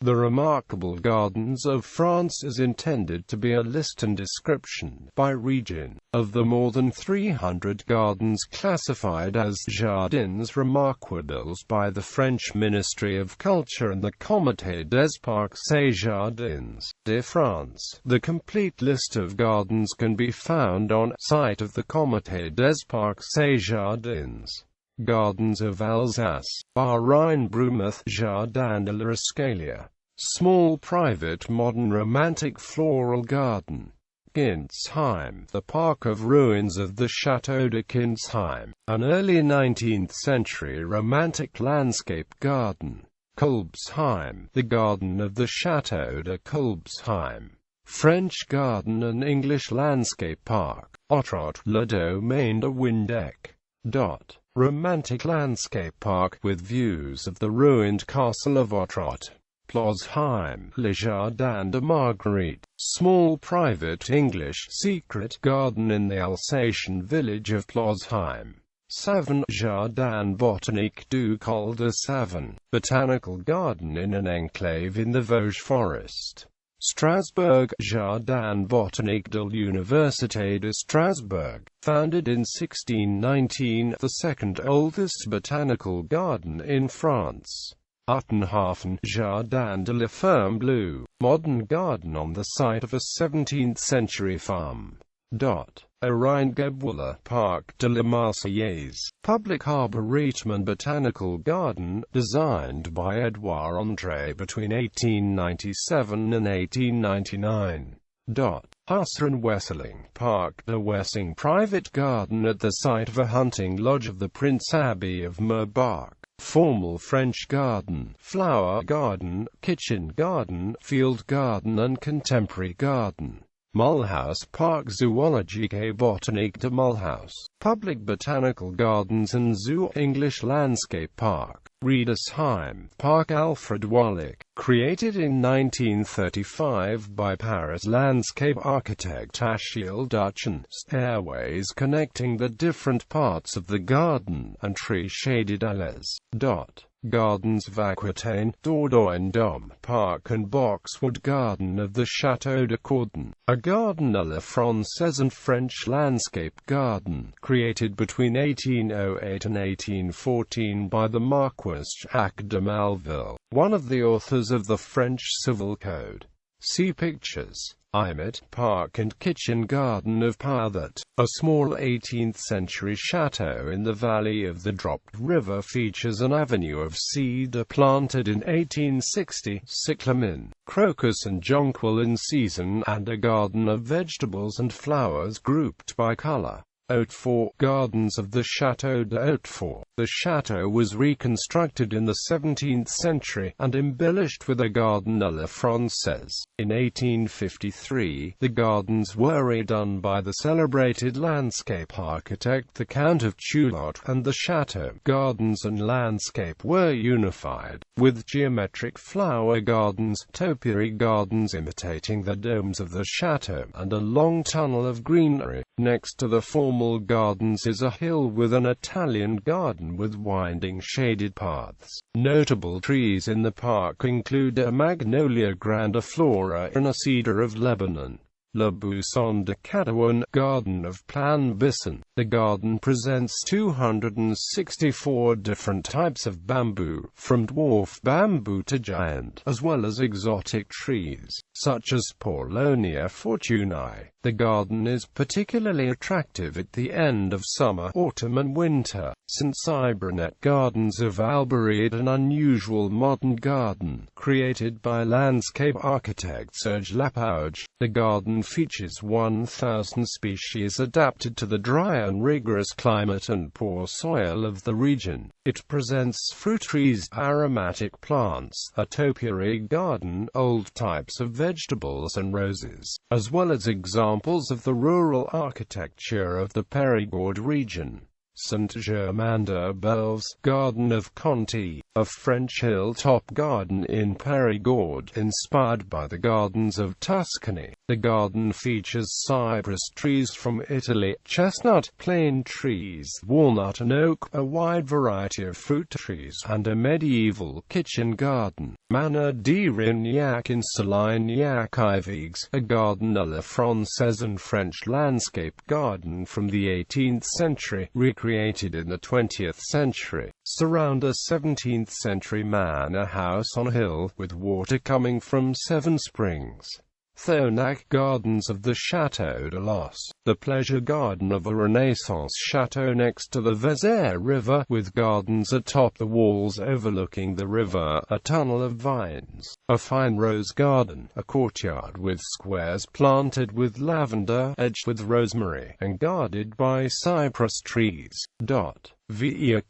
The Remarkable Gardens of France is intended to be a list and description, by region, of the more than 300 gardens classified as Jardins remarquables by the French Ministry of Culture and the Comité des Parcs et Jardins de France. The complete list of gardens can be found on site of the Comité des Parcs et Jardins. Gardens of Alsace, Rhine-Brumath, Jardin de l'Escalier, small private modern romantic floral garden. Kintzheim, the park of ruins of the Chateau de Kintzheim, an early 19th century romantic landscape garden. Kulbsheim, the garden of the Chateau de Kulbsheim, French garden and English landscape park. Otrot, Le Domaine de Windec. Romantic landscape park, with views of the ruined castle of Otrot. Plozheim, Le Jardin de Marguerite, small private English secret garden in the Alsatian village of Plozheim. Savin, Jardin botanique du Col de Savin, botanical garden in an enclave in the Vosges forest. Strasbourg, Jardin botanique de l'Université de Strasbourg, founded in 1619, the second oldest botanical garden in France. Uttenhafen, Jardin de la Ferme Bleue, modern garden on the site of a 17th-century farm. Rheingebuller, Parc de la Marseillaise, public arboretum and botanical garden, designed by Edouard André between 1897 and 1899. Husseren Wesseling, Parc de Wessing, private garden at the site of a hunting lodge of the Prince Abbey of Merbach. Formal French garden, flower garden, kitchen garden, field garden and contemporary garden. Mulhouse Park, Zoologique et Botanique de Mulhouse, public botanical gardens and zoo. English landscape park. Riedesheim, Park Alfred Wallich, created in 1935 by Paris landscape architect Achille Duchon. Stairways connecting the different parts of the garden, and tree-shaded alleys. Gardens of Aquitaine, Dordogne, Park and Boxwood Garden of the Chateau de Cordon, a garden à la Française and French landscape garden, created between 1808 and 1814 by the Marquis Jacques de Malville, one of the authors of the French Civil Code. See pictures. Imet, Park and Kitchen Garden of Pardet, a small 18th-century chateau in the valley of the Dropt River, features an avenue of cedar planted in 1860, cyclamen, crocus and jonquil in season, and a garden of vegetables and flowers grouped by color. Hautefort, Gardens of the Chateau de Hautefort. The chateau was reconstructed in the 17th century, and embellished with a garden à la Française. In 1853, the gardens were redone by the celebrated landscape architect the Count of Chulot, and the chateau gardens and landscape were unified, with geometric flower gardens, topiary gardens imitating the domes of the chateau, and a long tunnel of greenery. Next to the formal gardens is a hill with an Italian garden with winding shaded paths. Notable trees in the park include a Magnolia grandiflora and a cedar of Lebanon. Le Buisson de Cadouin, Garden of Plan-Bisson. The garden presents 264 different types of bamboo, from dwarf bamboo to giant, as well as exotic trees, such as Paulownia fortunei. The garden is particularly attractive at the end of summer, autumn and winter. St. Cybernet Gardens of Alberide, an unusual modern garden, created by landscape architect Serge Lapouge. The garden features 1,000 species adapted to the dry and rigorous climate and poor soil of the region. It presents fruit trees, aromatic plants, a topiary garden, old types of vegetables and roses, as well as examples of the rural architecture of the Périgord region. Saint-Germain-de-Belves, Garden of Conti, a French hilltop garden in Périgord, inspired by the gardens of Tuscany. The garden features cypress trees from Italy, chestnut, plane trees, walnut and oak, a wide variety of fruit trees, and a medieval kitchen garden. Manor de Rignac in Solignac-Ivigues, a Garden à la Française and French landscape garden from the 18th century, recreated in the 20th century, surround a 17th-century manor house on a hill, with water coming from 7 springs. Thonac Gardens of the Chateau de Los, the pleasure garden of a Renaissance chateau next to the Vézère River, with gardens atop the walls overlooking the river, a tunnel of vines, a fine rose garden, a courtyard with squares planted with lavender, edged with rosemary, and guarded by cypress trees. Vivet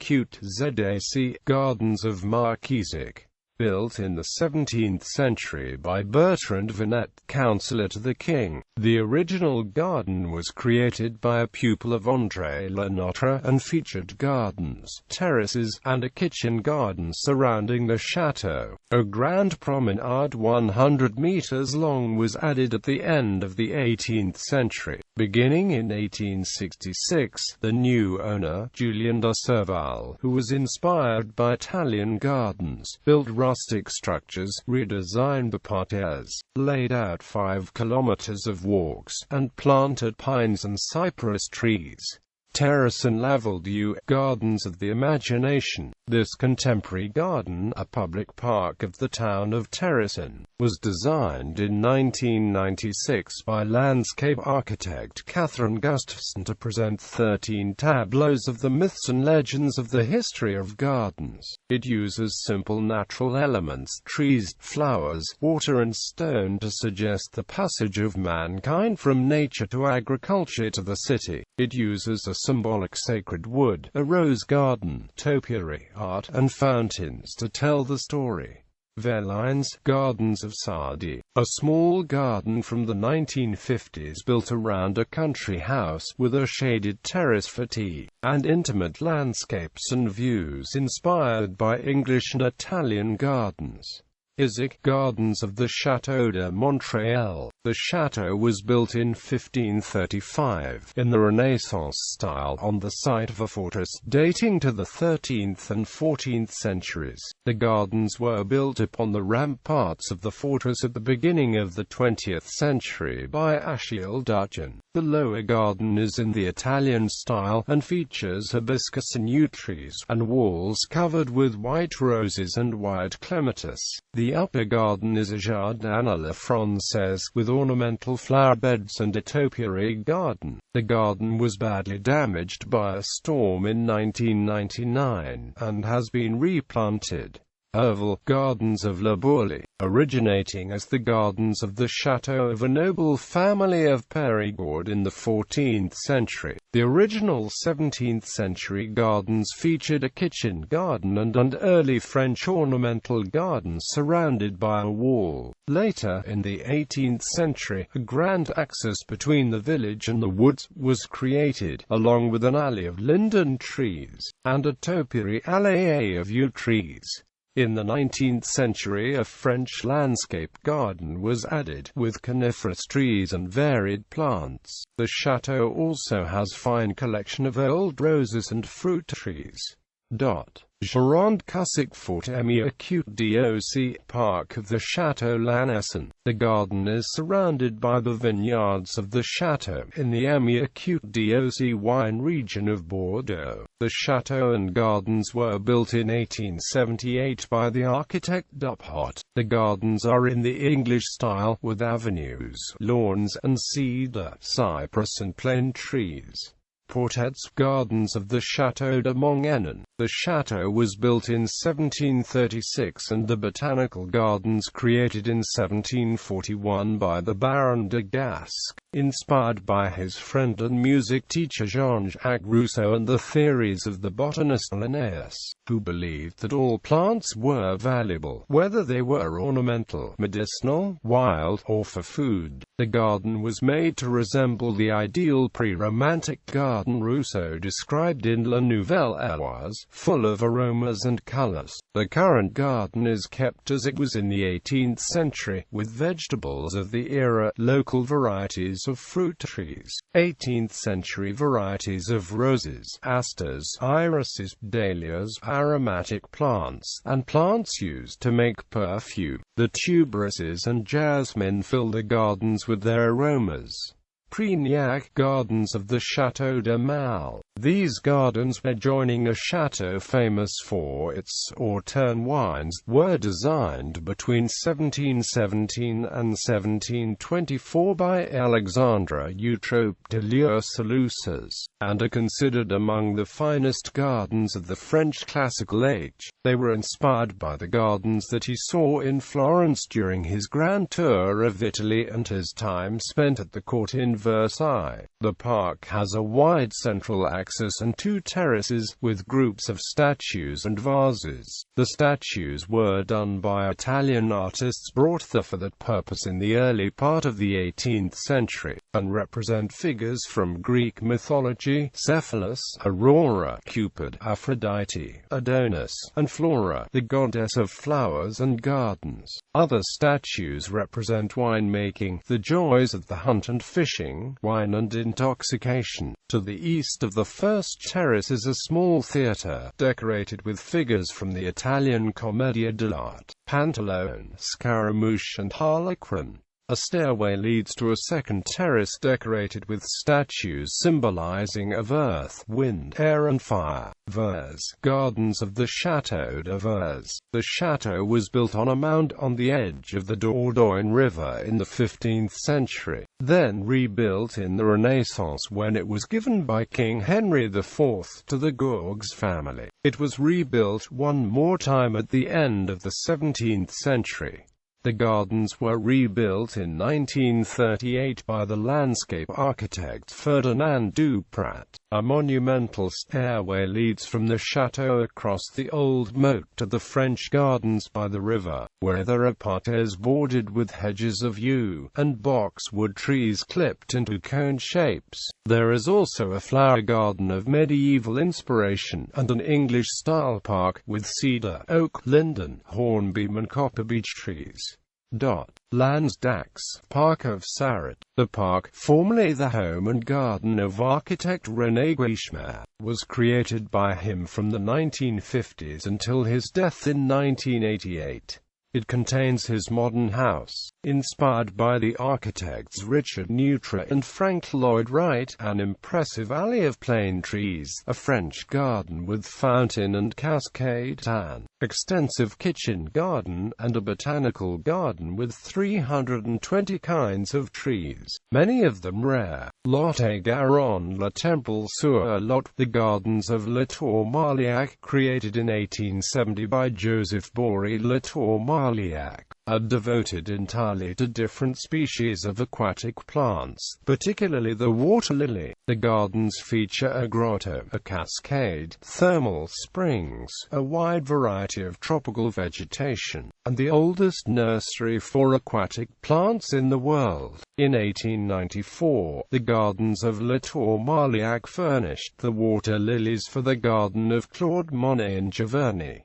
Gardens of Marquisic, built in the 17th century by Bertrand Venet, counsellor to the king. The original garden was created by a pupil of André Le Notre, and featured gardens, terraces, and a kitchen garden surrounding the chateau. A grand promenade 100 meters long was added at the end of the 18th century. Beginning in 1866, the new owner, Julien de Serval, who was inspired by Italian gardens, built rustic structures, redesigned the parterres, laid out 5 kilometers of walks, and planted pines and cypress trees. Terrace and Lavilledieu Gardens of the Imagination. This contemporary garden, a public park of the town of Terrasson, was designed in 1996 by landscape architect Catherine Gustafson to present 13 tableaus of the myths and legends of the history of gardens. It uses simple natural elements, trees, flowers, water and stone to suggest the passage of mankind from nature to agriculture to the city. It uses a symbolic sacred wood, a rose garden, topiary art, and fountains to tell the story. Verlines Gardens of Sardy, a small garden from the 1950s built around a country house, with a shaded terrace for tea, and intimate landscapes and views inspired by English and Italian gardens. Isic Gardens of the Chateau de Montreuil. The chateau was built in 1535, in the Renaissance style, on the site of a fortress dating to the 13th and 14th centuries. The gardens were built upon the ramparts of the fortress at the beginning of the 20th century by Achille Duchon. The lower garden is in the Italian style, and features hibiscus and yew trees, and walls covered with white roses and white clematis. The upper garden is a Jardin à la Française, with ornamental flower beds and a topiary garden. The garden was badly damaged by a storm in 1999, and has been replanted. Oval Gardens of La Bourlie, originating as the gardens of the chateau of a noble family of Périgord in the 14th century. The original 17th century gardens featured a kitchen garden and an early French ornamental garden surrounded by a wall. Later, in the 18th century, a grand axis between the village and the woods was created, along with an alley of linden trees, and a topiary allée of yew trees. In the 19th century, a French landscape garden was added, with coniferous trees and varied plants. The chateau also has fine collection of old roses and fruit trees. Gironde Cussick Fort Meauque Park of the Chateau Lanessan. The garden is surrounded by the vineyards of the chateau, in the Meauque wine region of Bordeaux. The chateau and gardens were built in 1878 by the architect Duphot. The gardens are in the English style, with avenues, lawns, and cedar, cypress and plane trees. Portets Gardens of the Chateau de Montgenon. The chateau was built in 1736 and the botanical gardens created in 1741 by the Baron de Gasque, inspired by his friend and music teacher Jean-Jacques Rousseau and the theories of the botanist Linnaeus, who believed that all plants were valuable, whether they were ornamental, medicinal, wild, or for food. The garden was made to resemble the ideal pre-romantic garden Rousseau described in La Nouvelle Heloise. full of aromas and colors. The current garden is kept as it was in the 18th century, with vegetables of the era, local varieties of fruit trees, 18th century varieties of roses, asters, irises, dahlias, aromatic plants, and plants used to make perfume. The tuberuses and jasmine fill the gardens with their aromas. Prignac Gardens of the Chateau De Mal. These gardens, adjoining a chateau famous for its Autun wines, were designed between 1717 and 1724 by Alexandre Eutrope de Les, and are considered among the finest gardens of the French classical age. They were inspired by the gardens that he saw in Florence during his grand tour of Italy and his time spent at the court in Versailles. The park has a wide central axis and two terraces, with groups of statues and vases. The statues were done by Italian artists brought there for that purpose in the early part of the 18th century, and represent figures from Greek mythology: Cephalus, Aurora, Cupid, Aphrodite, Adonis, and Flora, the goddess of flowers and gardens. Other statues represent winemaking, the joys of the hunt and fishing, wine and intoxication. To the east of the first terrace is a small theatre, decorated with figures from the Italian Commedia dell'arte, Pantalone, Scaramouche and Harlequin. A stairway leads to a second terrace decorated with statues symbolizing of earth, wind, air and fire. Vers. Gardens of the Chateau de Vers. The chateau was built on a mound on the edge of the Dordogne River in the 15th century, then rebuilt in the Renaissance when it was given by King Henry IV to the Gourgues family. It was rebuilt one more time at the end of the 17th century. The gardens were rebuilt in 1938 by the landscape architect Ferdinand Duprat. A monumental stairway leads from the chateau across the old moat to the French gardens by the river, where there are parterres bordered with hedges of yew and boxwood trees clipped into cone shapes. There is also a flower garden of medieval inspiration, and an English-style park with cedar, oak, linden, hornbeam and copper beech trees. Lansdax, Park of Sarrat. The park, formerly the home and garden of architect René Guichemar, was created by him from the 1950s until his death in 1988. It contains his modern house, inspired by the architects Richard Neutra and Frank Lloyd Wright, an impressive alley of plane trees, a French garden with fountain and cascade, an extensive kitchen garden, and a botanical garden with 320 kinds of trees, many of them rare. Lot-et-Garonne, La Temple-sur-Lot. The gardens of La Tour-Marliac, created in 1870 by Joseph Bory La Tour-Marliac, are devoted entirely to different species of aquatic plants, particularly the water lily. The gardens feature a grotto, a cascade, thermal springs, a wide variety of tropical vegetation, and the oldest nursery for aquatic plants in the world. In 1894, the gardens of La Tour-Marliac furnished the water lilies for the garden of Claude Monet in Giverny.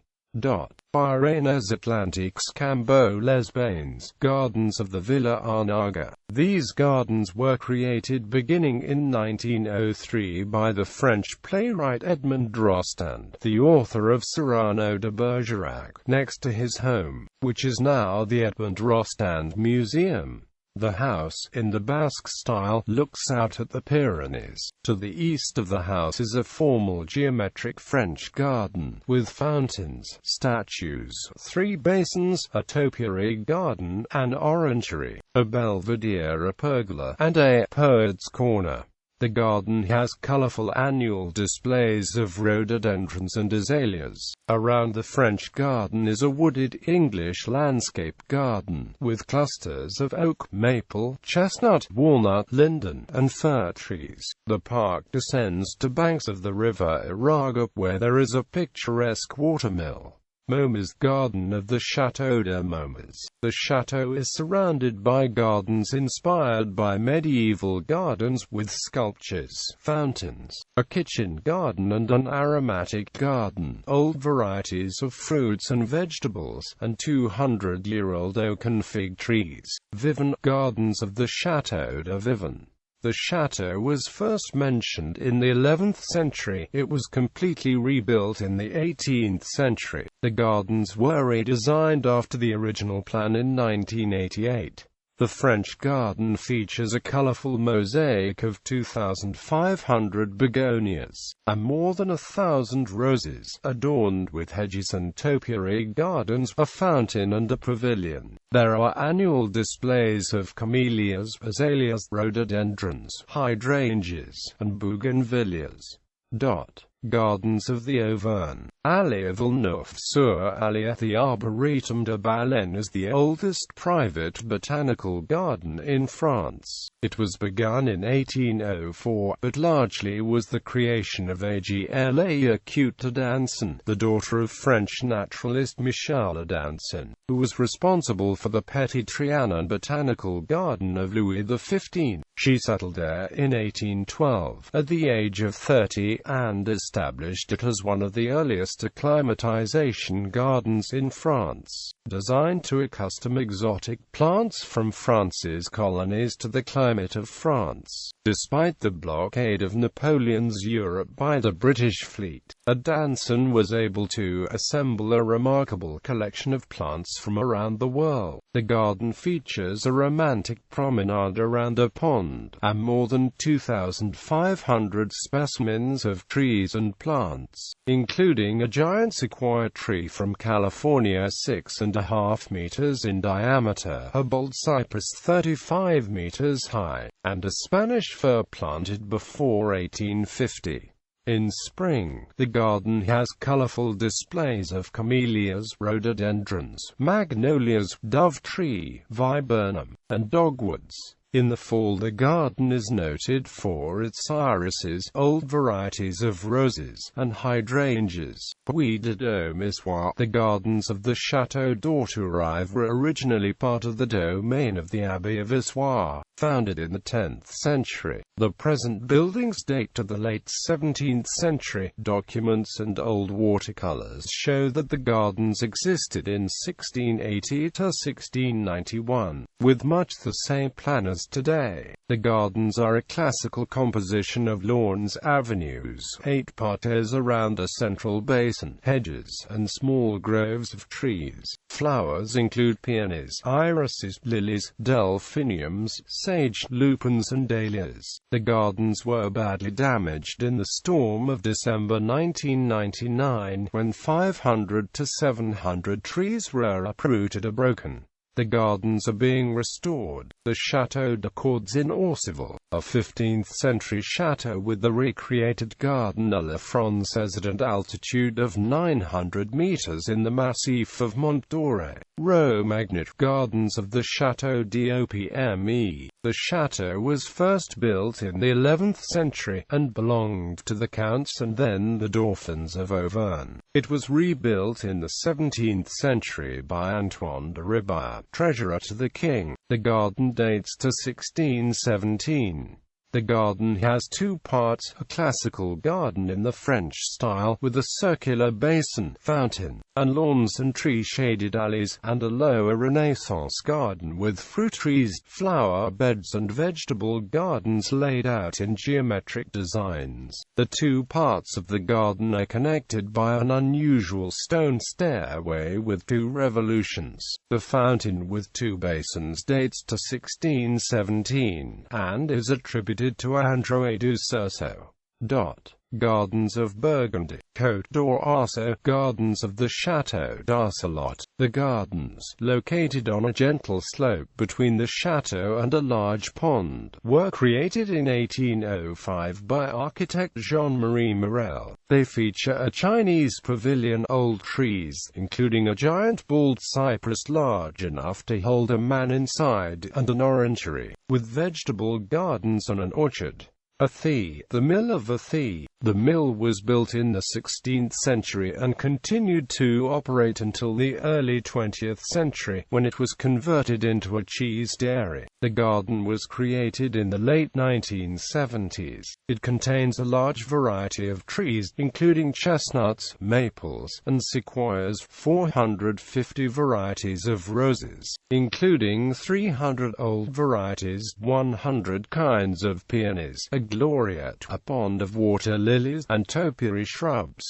Pyrenees Atlantiques Cambo Les Bains. Gardens of the Villa Arnaga. These gardens were created beginning in 1903 by the French playwright Edmond Rostand, the author of Cyrano de Bergerac, next to his home, which is now the Edmond Rostand Museum. The house, in the Basque style, looks out at the Pyrenees. To the east of the house is a formal geometric French garden, with fountains, statues, 3 basins, a topiary garden, an orangery, a belvedere, a pergola, and a poet's corner. The garden has colorful annual displays of rhododendrons and azaleas. Around the French garden is a wooded English landscape garden, with clusters of oak, maple, chestnut, walnut, linden, and fir trees. The park descends to banks of the river Iraga, where there is a picturesque watermill. Moma's Garden of the Chateau de Momas. The chateau is surrounded by gardens inspired by medieval gardens with sculptures, fountains, a kitchen garden and an aromatic garden, old varieties of fruits and vegetables, and 200-year-old oak and fig trees. Vivint Gardens of the Chateau de Viven. The chateau was first mentioned in the 11th century. It was completely rebuilt in the 18th century. The gardens were redesigned after the original plan in 1988. The French garden features a colorful mosaic of 2,500 begonias, and more than 1,000 roses, adorned with hedges and topiary gardens, a fountain and a pavilion. There are annual displays of camellias, azaleas, rhododendrons, hydrangeas, and bougainvilleas. Gardens of the Auvergne. Allée Villeneuve-sur-Allier. The Arboretum de Baleine is the oldest private botanical garden in France. It was begun in 1804, but largely was the creation of Aglaé Coutte d'Anson, the daughter of French naturalist Michel d'Anson, who was responsible for the Petit Trianon Botanical Garden of Louis XV. She settled there in 1812, at the age of 30, and established it as one of the earliest acclimatization gardens in France, designed to accustom exotic plants from France's colonies to the climate of France. Despite the blockade of Napoleon's Europe by the British fleet, d'Anson was able to assemble a remarkable collection of plants from around the world. The garden features a romantic promenade around a pond, and more than 2,500 specimens of trees and plants, including a giant sequoia tree from California 6.5 meters in diameter, a bold cypress 35 meters high, and a Spanish fir planted before 1850. In spring, the garden has colorful displays of camellias, rhododendrons, magnolias, dove tree, viburnum, and dogwoods. In the fall, the garden is noted for its irises, old varieties of roses, and hydrangeas. Puy de Domissois. The gardens of the Château d'Ortorive were originally part of the domain of the Abbey of Issoire, founded in the 10th century. The present buildings date to the late 17th century. Documents and old watercolors show that the gardens existed in 1680 to 1691, with much the same plan as today. The gardens are a classical composition of lawns, avenues, 8 parterres around a central basin, hedges, and small groves of trees. Flowers include peonies, irises, lilies, delphiniums, sage, lupins and dahlias. The gardens were badly damaged in the storm of December 1999, when 500 to 700 trees were uprooted or broken. The gardens are being restored. The Château de Cordes in Orcival, a 15th-century chateau with the recreated Garden à la Française at an altitude of 900 meters in the Massif of Montreuil. Romanesque Gardens of the Château d'Opme. The chateau was first built in the 11th century, and belonged to the counts and then the dauphins of Auvergne. It was rebuilt in the 17th century by Antoine de Ribert, treasurer to the king. The garden dates to 1617. The garden has 2 parts, a classical garden in the French style, with a circular basin, fountain, and lawns and tree-shaded alleys, and a lower Renaissance garden with fruit trees, flower beds and vegetable gardens laid out in geometric designs. The 2 parts of the garden are connected by an unusual stone stairway with 2 revolutions. The fountain with 2 basins dates to 1617, and is attributed to André du Cerceau. Gardens of Burgundy. Côte d'Or. Gardens of the Château d'Arcelot. The gardens, located on a gentle slope between the chateau and a large pond, were created in 1805 by architect Jean-Marie Morel. They feature a Chinese pavilion, old trees, including a giant bald cypress large enough to hold a man inside, and an orangery, with vegetable gardens and an orchard. The Mill of Athie. The mill was built in the 16th century and continued to operate until the early 20th century, when it was converted into a cheese dairy. The garden was created in the late 1970s. It contains a large variety of trees, including chestnuts, maples, and sequoias, 450 varieties of roses, including 300 old varieties, 100 kinds of peonies, a gloriette, a pond of water lilies, and topiary shrubs.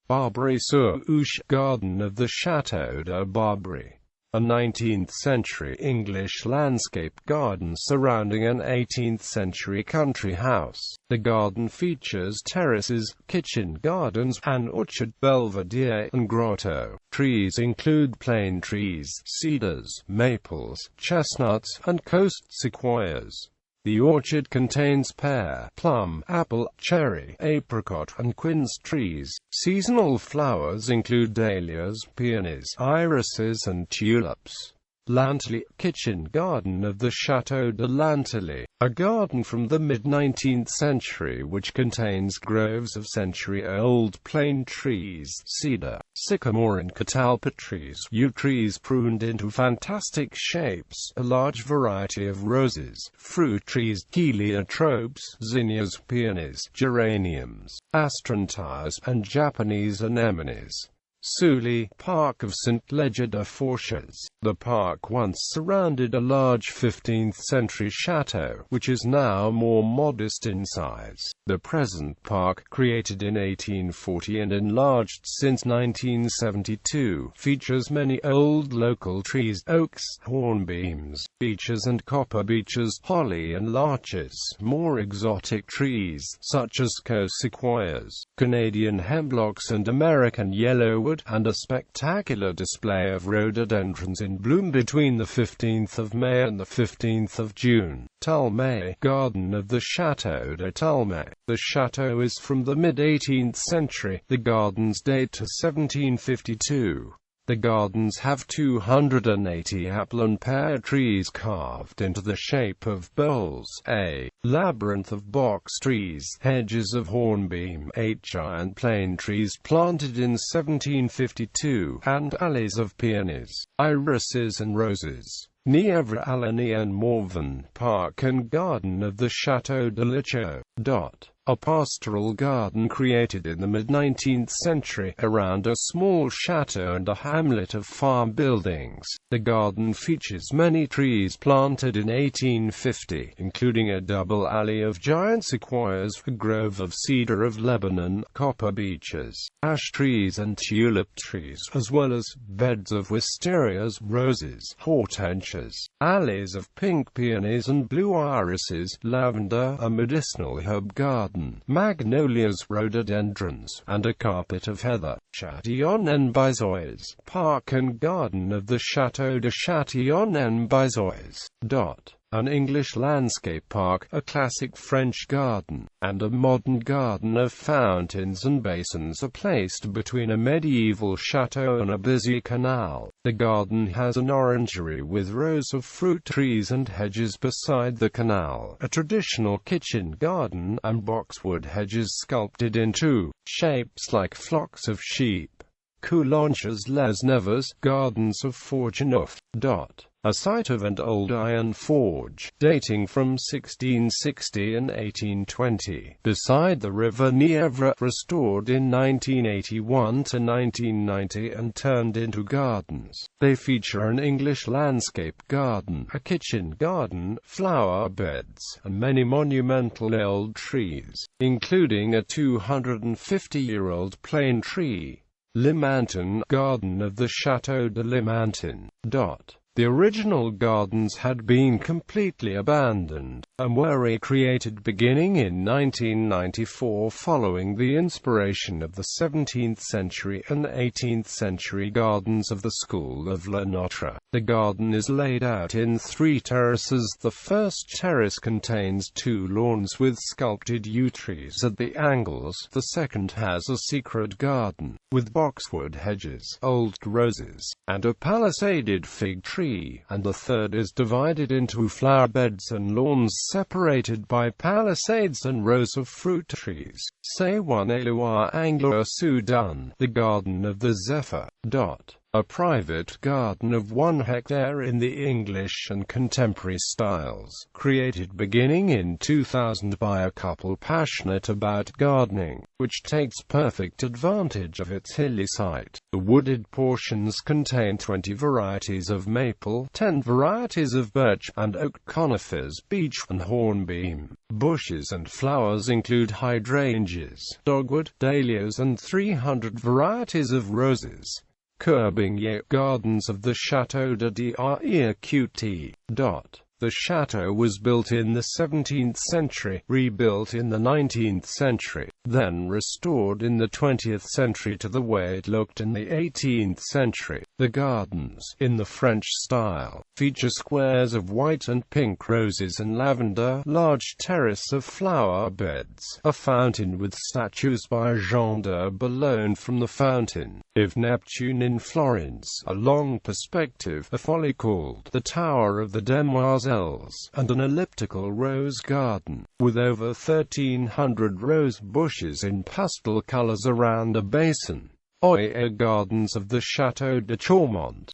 Barbary-sur-Ouche, Garden of the Chateau de Barbary, a 19th-century English landscape garden surrounding an 18th-century country house. The garden features terraces, kitchen gardens, an orchard, belvedere, and grotto. Trees include plane trees, cedars, maples, chestnuts, and coast sequoias. The orchard contains pear, plum, apple, cherry, apricot, and quince trees. Seasonal flowers include dahlias, peonies, irises, and tulips. Lantley, kitchen garden of the Chateau de Lantley, a garden from the mid-19th century which contains groves of century-old plane trees, cedar, sycamore and catalpa trees, yew trees pruned into fantastic shapes, a large variety of roses, fruit trees, heliotropes, zinnias, peonies, geraniums, astrantias, and Japanese anemones. Sully, Park of St. Leger de Forches. The park once surrounded a large 15th-century chateau, which is now more modest in size. The present park, created in 1840 and enlarged since 1972, features many old local trees, oaks, hornbeams, beeches and copper beeches, holly and larches, more exotic trees, such as coast sequoias, Canadian hemlocks and American yellowwood, and a spectacular display of rhododendrons in bloom between the 15th of May and the 15th of June. Talmay, Garden of the Chateau de Talmay. The chateau is from the mid-18th century. The gardens date to 1752. The gardens have 280 apple and pear trees carved into the shape of bowls, a labyrinth of box trees, hedges of hornbeam, 8 giant plane trees planted in 1752, and alleys of peonies, irises and roses. Nièvre Alani and Morvan, Park and Garden of the Chateau de Lichot. A pastoral garden created in the mid-19th century, around a small chateau and a hamlet of farm buildings. The garden features many trees planted in 1850, including a double alley of giant sequoias, a grove of cedar of Lebanon, copper beeches, ash trees and tulip trees, as well as beds of wisterias, roses, hortensias, alleys of pink peonies and blue irises, lavender, a medicinal herb garden, magnolias, rhododendrons, and a carpet of heather. Châtillon-en-Bizois, Park and Garden of the Chateau de Châtillon-en-Bizois. An English landscape park, a classic French garden, and a modern garden of fountains and basins are placed between a medieval chateau and a busy canal. The garden has an orangery with rows of fruit trees and hedges beside the canal, a traditional kitchen garden, and boxwood hedges sculpted into shapes like flocks of sheep. Coulanges-les-Neves, Gardens of Forgeneuf. A site of an old iron forge, dating from 1660 and 1820, beside the river Nièvre, restored in 1981 to 1990 and turned into gardens. They feature an English landscape garden, a kitchen garden, flower beds, and many monumental old trees, including a 250-year-old plane tree. Limantin, Garden of the Chateau de Limantin. The original gardens had been completely abandoned, and were recreated beginning in 1994 following the inspiration of the 17th century and 18th century gardens of the School of Le Notre. The garden is laid out in 3 terraces. The first terrace contains 2 lawns with sculpted yew trees at the angles. The second has a secret garden, with boxwood hedges, old roses, and a palisaded fig tree tree, and the third is divided into flower beds and lawns separated by palisades and rows of fruit trees. Say 1 Eloi Anglo-Sudan, the Garden of the Zephyr. A private garden of 1 hectare in the English and contemporary styles, created beginning in 2000 by a couple passionate about gardening, which takes perfect advantage of its hilly site. The wooded portions contain 20 varieties of maple, 10 varieties of birch and oak, conifers, beech and hornbeam. Bushes and flowers include hydrangeas, dogwood, dahlias and 300 varieties of roses. Gardens of the Chateau de Qt. The chateau was built in the 17th century, rebuilt in the 19th century, then restored in the 20th century to the way it looked in the 18th century. The gardens, in the French style, feature squares of white and pink roses and lavender, large terrace of flower beds, a fountain with statues by Jean de Boulogne from the fountain of Neptune in Florence, a long perspective, a folly called the Tower of the Demoiselles, and an elliptical rose garden, with over 1,300 rose bushes in pastel colors around a basin. Gardens of the Chateau de Charlemont.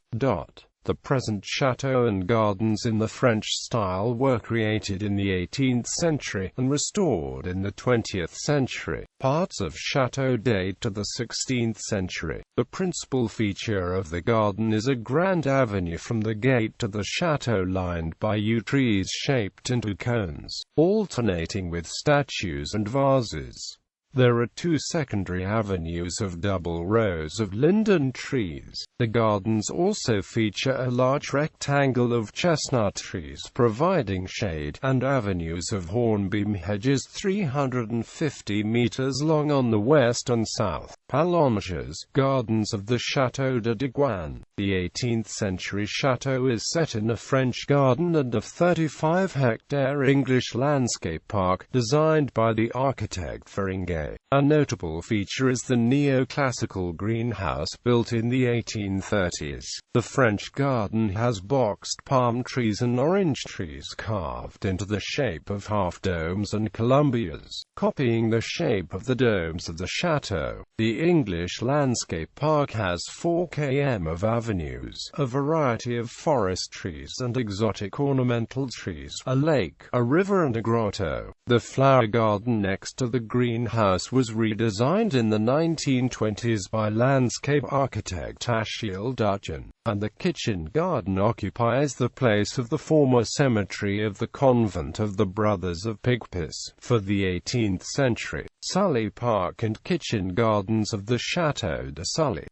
The present chateau and gardens in the French style were created in the 18th century and restored in the 20th century. Parts of chateau date to the 16th century. The principal feature of the garden is a grand avenue from the gate to the chateau lined by yew trees shaped into cones, alternating with statues and vases. There are 2 secondary avenues of double rows of linden trees. The gardens also feature a large rectangle of chestnut trees providing shade, and avenues of hornbeam hedges 350 meters long on the west and south. Palonges, Gardens of the Chateau de Digoin. The 18th century chateau is set in a French garden and a 35-hectare English landscape park, designed by the architect Viven. A notable feature is the neoclassical greenhouse built in the 1830s. The French garden has boxed palm trees and orange trees carved into the shape of half-domes and columbias, copying the shape of the domes of the chateau. The English landscape park has 4 km of avenues, a variety of forest trees and exotic ornamental trees, a lake, a river and a grotto. The flower garden next to the greenhouse was redesigned in the 1920s by landscape architect Achille Dutchen, and the kitchen garden occupies the place of the former cemetery of the convent of the Brothers of Picpus. For the 18th century, Sully Park and kitchen gardens of the Chateau de Sully.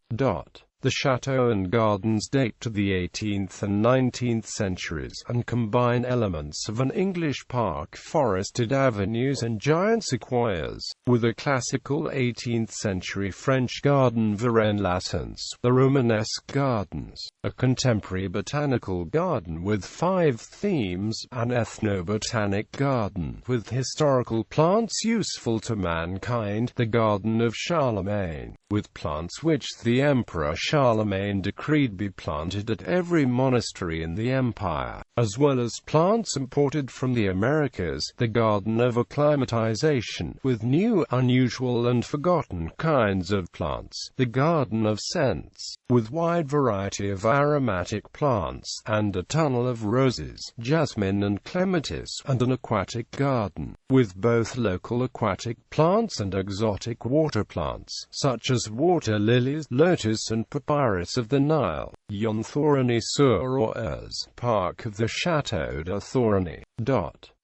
The chateau and gardens date to the 18th and 19th centuries, and combine elements of an English park, forested avenues and giant sequoias, with a classical 18th century French garden Viven latence. The Romanesque Gardens, a contemporary botanical garden with 5 themes, an ethnobotanic garden with historical plants useful to mankind, the Garden of Charlemagne, with plants which the Emperor Charlemagne decreed be planted at every monastery in the empire, as well as plants imported from the Americas, the Garden of Acclimatization, with new, unusual and forgotten kinds of plants, the Garden of Scents, with wide variety of aromatic plants, and a tunnel of roses, jasmine and clematis, and an aquatic garden, with both local aquatic plants and exotic water plants, such as water lilies, lotus and papyrus of the Nile. Thorny-sur-Oise, Park of the Chateau de Thorny.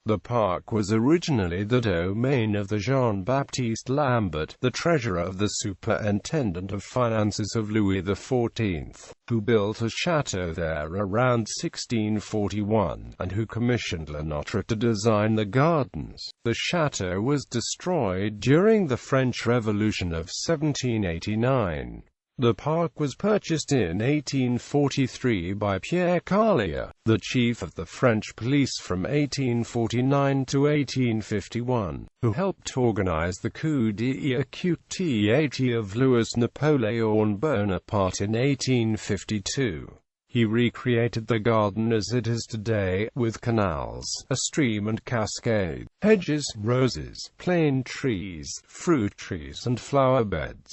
The park was originally the domain of the Jean-Baptiste Lambert, the treasurer of the superintendent of finances of Louis XIV, who built a chateau there around 1641, and who commissioned Lenotre to design the gardens. The chateau was destroyed during the French Revolution of 1789. The park was purchased in 1843 by Pierre Carlier, the chief of the French police from 1849 to 1851, who helped organize the coup d'état of Louis Napoleon Bonaparte in 1852. He recreated the garden as it is today, with canals, a stream and cascade, hedges, roses, plane trees, fruit trees and flower beds.